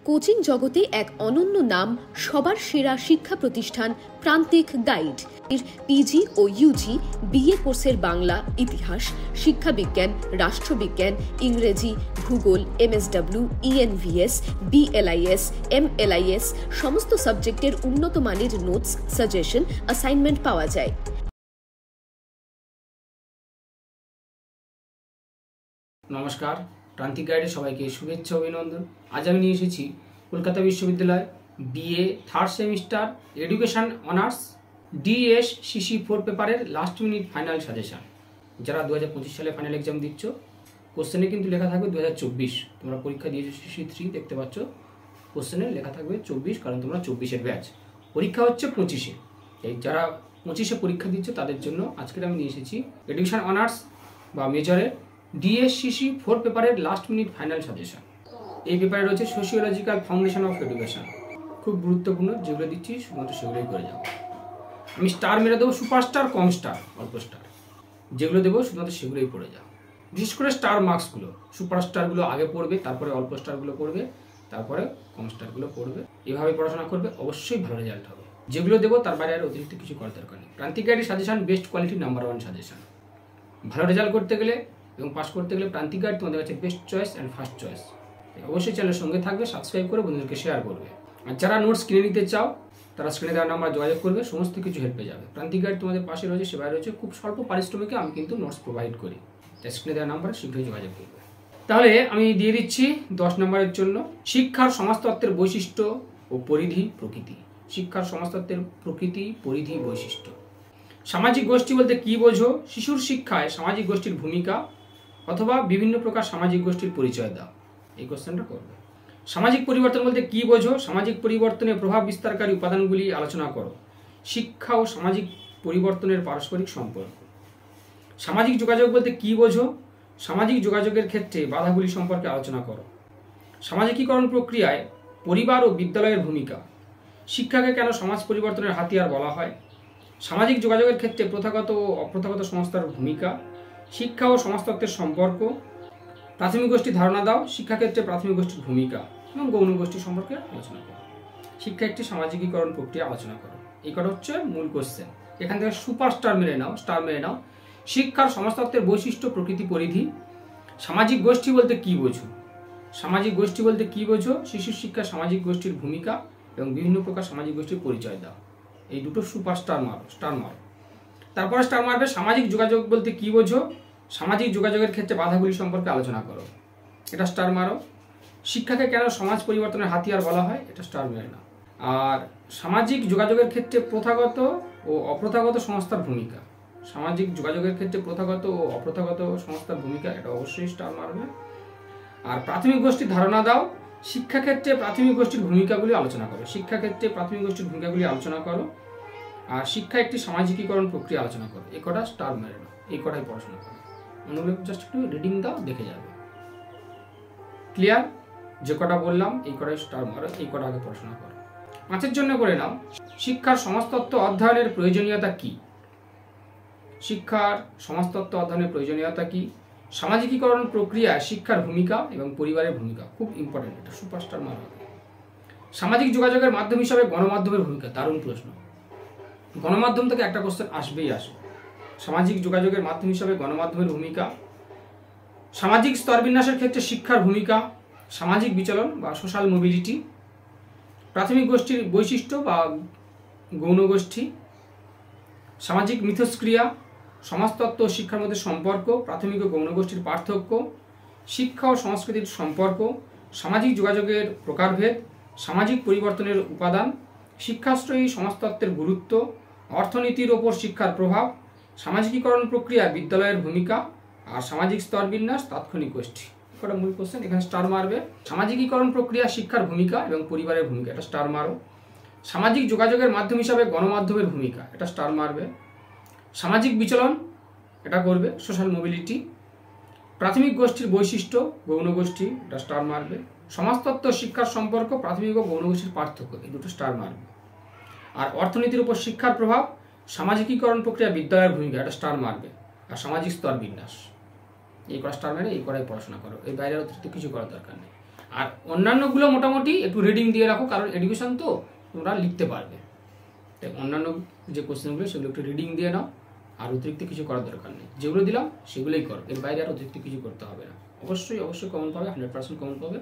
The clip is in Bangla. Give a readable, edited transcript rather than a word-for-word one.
কোচিং জগতে এক অনন্য নাম, সবার সেরা শিক্ষা প্রতিষ্ঠান প্রান্তিক গাইড এর পিজি ও ইউজি বিএ কোর্সের বাংলা, ইতিহাস, শিক্ষাবিজ্ঞান, রাষ্ট্রবিজ্ঞান, ইংরেজি, ভূগোল, এমএসডব্লিউ, ইএনভিএস, বিএলআইএস, এমএলআইএস সমস্ত সাবজেক্টের উন্নত মানের নোটস, সাজেশন, অ্যাসাইনমেন্ট পাওয়া যায়। নমস্কার, প্রান্তিক গাইডে সবাইকে শুভেচ্ছা অভিনন্দন। আজ আমি নিয়ে এসেছি কলকাতা বিশ্ববিদ্যালয় BA third semester education honours DSCC 4 পেপারের লাস্ট মিনিট ফাইনাল সাজেশন। যারা 2025 সালে ফাইনাল এক্সাম দিচ্ছ, কোশ্চেনে কিন্তু লেখা থাকবে 2024। তোমরা পরীক্ষা দিয়েছো সিসি 3, দেখতে পাচ্ছ কোশ্চেনে লেখা থাকবে 24, কারণ তোমরা 24-এর ব্যাচ। পরীক্ষা হচ্ছে 25-এ। এই যারা 25-এ পরীক্ষা দিচ্ছ তাদের জন্য আজকে আমি নিয়ে এসেছি এডুকেশন অনার্স বা মেজরের ডিএসসিসি 4 পেপারের লাস্ট মিনিট ফাইনাল সাজেশন। এই পেপারে রয়েছে সোশিওলজিক্যাল ফাউন্ডেশন অফ এডুকেশন, খুব গুরুত্বপূর্ণ। যেগুলো দিচ্ছি শুধুমাত্র সেগুলোই করে যাবো। আমি স্টার মেরে দেবো, সুপারস্টার, কম স্টার, অল্প স্টার, যেগুলো দেবো শুধুমাত্র সেগুলোই পড়ে যাও। বিশেষ করে স্টার মার্কসগুলো, সুপারস্টারগুলো আগে পড়বে, তারপরে অল্প স্টারগুলো পড়বে, তারপরে কম স্টারগুলো পড়বে। এভাবে পড়াশোনা করবে, অবশ্যই ভালো রেজাল্ট হবে। যেগুলো দেবো তার বাইরে আর অতিরিক্ত কিছু করার দরকার নেই। প্রান্তিক গাইডের suggestion best quality, number 1 suggestion. ভালো রেজাল্ট করতে গেলে এবং পাস করতে গেলে প্রান্তিক গাইড তোমাদের কাছে best choice and first choice. অবশ্যই চ্যানেলের সঙ্গে থাকবে, সাবস্ক্রাইব করে বন্ধুদেরকে শেয়ার করবে। আর যারা নোটস কিনে নিতে চাও তারা স্ক্রিনে দেওয়া নাম্বার যোগাযোগ করবে, সমস্ত কিছু হেল্প পেয়ে যাবে। প্রান্তিক গাইড তোমাদের পাশে রয়েছে, সেবায় রয়েছে। খুব স্বল্প পারিশ্রমিকে আমি কিন্তু নোটস প্রোভাইড করি, তাই স্ক্রিনে দেওয়া নাম্বারে শীঘ্রই যোগাযোগ করবে। তাহলে আমি দিয়ে দিচ্ছি 10 নম্বরের জন্য শিক্ষার সমাজতত্ত্বের বৈশিষ্ট্য ও পরিধি, প্রকৃতি। শিক্ষার সমাজতত্ত্বের প্রকৃতি, পরিধি, বৈশিষ্ট্য। সামাজিক গোষ্ঠী বলতে কি বোঝো? শিশুর শিক্ষায় সামাজিক গোষ্ঠীর ভূমিকা অথবা বিভিন্ন প্রকার সামাজিক গোষ্ঠীর পরিচয় দাও। এই কোশ্চেনটা করবে। সামাজিক পরিবর্তন বলতে কি বোঝো? সামাজিক পরিবর্তনে প্রভাব বিস্তারকারী উপাদানগুলি আলোচনা করো। শিক্ষা ও সামাজিক পরিবর্তনের পারস্পরিক সম্পর্ক। সামাজিক যোগাযোগ বলতে কি বোঝো? সামাজিক যোগাযোগের ক্ষেত্রে বাধাগুলি সম্পর্কে আলোচনা করো। সামাজিকীকরণ প্রক্রিয়ায় পরিবার ও বিদ্যালয়ের ভূমিকা। শিক্ষাকে কেন সমাজ পরিবর্তনের হাতিয়ার বলা হয়? সামাজিক যোগাযোগের ক্ষেত্রে প্রথাগত ও অপ্রথাগত সংস্থার ভূমিকা। শিক্ষা ও সমাজতত্ত্বের সম্পর্ক। প্রাথমিক গোষ্ঠীর ধারণা দাও। শিক্ষাক্ষেত্রে প্রাথমিক গোষ্ঠীর ভূমিকা এবং গৌণ গোষ্ঠী সম্পর্কে আলোচনা করো। শিক্ষা একটি সামাজিকীকরণ প্রক্রিয়া আলোচনা করো। এই কটা হচ্ছে মূল কোশ্চেন। এখান থেকে সুপার স্টার মেরে নাও, স্টার মেরে নাও। শিক্ষার সমাজতত্ত্বের বৈশিষ্ট্য, প্রকৃতি, পরিধি। সামাজিক গোষ্ঠী বলতে কি বোঝো? সামাজিক গোষ্ঠী বলতে কি বোঝো? শিশুর শিক্ষা সামাজিক গোষ্ঠীর ভূমিকা এবং বিভিন্ন প্রকার সামাজিক গোষ্ঠীর পরিচয় দাও। এই দুটো সুপার স্টার মারো, স্টার মারো। তারপরে স্টার মারবে সামাজিক যোগাযোগ বলতে কি বোঝো? সামাজিক যোগাযোগের ক্ষেত্রে বাধাগুলি সম্পর্কে আলোচনা করো। এটা স্টার মারো। শিক্ষাকে কেন সমাজ পরিবর্তনের হাতিয়ার বলা হয়? এটা স্টার মেরে নাও। আর সামাজিক যোগাযোগের ক্ষেত্রে প্রথাগত ও অপ্রথাগত সংস্থার ভূমিকা। সামাজিক যোগাযোগের ক্ষেত্রে প্রথাগত ও অপ্রথাগত সংস্থার ভূমিকা, এটা অবশ্যই স্টার মারবে। আর প্রাথমিক গোষ্ঠীর ধারণা দাও। শিক্ষাক্ষেত্রে প্রাথমিক গোষ্ঠীর ভূমিকাগুলি আলোচনা করো। শিক্ষাক্ষেত্রে প্রাথমিক গোষ্ঠীর ভূমিকাগুলি আলোচনা করো। আর শিক্ষা একটি সামাজিকীকরণ প্রক্রিয়া আলোচনা করো। এই কটা স্টার মেরে নাও। এই কটাই পড়াশোনা করো। অনুরোধ, জাস্ট একটু রিডিং দাও, দেখে যাবে। ক্লিয়ার? যে কটা বললাম এই কটাই স্টার মারো, এই কটা আগে পড়াশোনা করো। 5-এর জন্য করে নাও শিক্ষার সমাজতত্ত্ব অধ্যয়নের প্রয়োজনীয়তা কি? শিক্ষার সমাজতত্ত্ব অধ্যয়নের প্রয়োজনীয়তা কি? সামাজিকীকরণ প্রক্রিয়ায় শিক্ষার ভূমিকা এবং পরিবারের ভূমিকা, খুব ইম্পর্টেন্ট, এটা সুপারস্টার মারো। সামাজিক যোগাযোগের মাধ্যম হিসাবে গণমাধ্যমের ভূমিকা, দারুণ প্রশ্ন। গণমাধ্যম থেকে একটা কোশ্চেন আসবেই আসবে। সামাজিক যোগাযোগের মাধ্যম হিসাবে গণমাধ্যমের ভূমিকা। সামাজিক স্তরবিন্যাসের ক্ষেত্রে শিক্ষার ভূমিকা। সামাজিক বিচলন বা সোশ্যাল মোবিলিটি। প্রাথমিক গোষ্ঠীর বৈশিষ্ট্য বা গৌণ গোষ্ঠী। সামাজিক মিথস্ক্রিয়া। সমাজতত্ত্ব ও শিক্ষার মধ্যে সম্পর্ক, প্রাথমিক ও গৌণ গোষ্ঠীর পার্থক্য। শিক্ষা ও সংস্কৃতির সম্পর্ক। সামাজিক যোগাযোগের প্রকারভেদ। সামাজিক পরিবর্তনের উপাদান। শিক্ষাশ্রয়ী সমাজতত্ত্বের গুরুত্ব। অর্থনীতির ওপর শিক্ষার প্রভাব। সামাজিকীকরণ প্রক্রিয়া, বিদ্যালয়ের ভূমিকা। আর সামাজিক স্তরবিন্যাস, তাৎক্ষণিক গোষ্ঠী। একটা মূল কোশ্চেন, এখানে স্টার মারবে। সামাজিকীকরণ প্রক্রিয়া, শিক্ষার ভূমিকা এবং পরিবারের ভূমিকা, এটা স্টার মারো। সামাজিক যোগাযোগের মাধ্যম হিসাবে গণমাধ্যমের ভূমিকা, এটা স্টার মারবে। সামাজিক বিচলন, এটা করবে, সোশ্যাল মোবিলিটি। প্রাথমিক গোষ্ঠীর বৈশিষ্ট্য, গৌণ গোষ্ঠী, এটা স্টার মারবে। সমাজতত্ত্ব শিক্ষার সম্পর্ক, প্রাথমিক ও গৌণ গোষ্ঠীর পার্থক্য, এই দুটো স্টার মারবে। আর অর্থনীতির উপর শিক্ষার প্রভাব, সামাজিকীকরণ প্রক্রিয়া, বিদ্যালয়ের ভূমিকা, এটা স্টার মারবে। আর সামাজিক স্তর বিন্যাস, এই কটা স্টার মেরে এই কটাই পড়াশোনা করো। এই বাইরে অতিরিক্ত কিছু করার দরকার নেই। আর অন্যান্যগুলো মোটামুটি একটু রিডিং দিয়ে রাখো, কারণ এডুকেশন তো তোমরা লিখতে পারবে। তাই অন্যান্য যে কোশ্চেনগুলো সেগুলো একটু রিডিং দিয়ে নাও, আর অতিরিক্ত কিছু করার দরকার নেই। যেগুলো দিলাম সেগুলোই করো, এর বাইরে আর অতিরিক্ত কিছু করতে হবে না। অবশ্যই কমন পাবে, 100% কমন পাবে।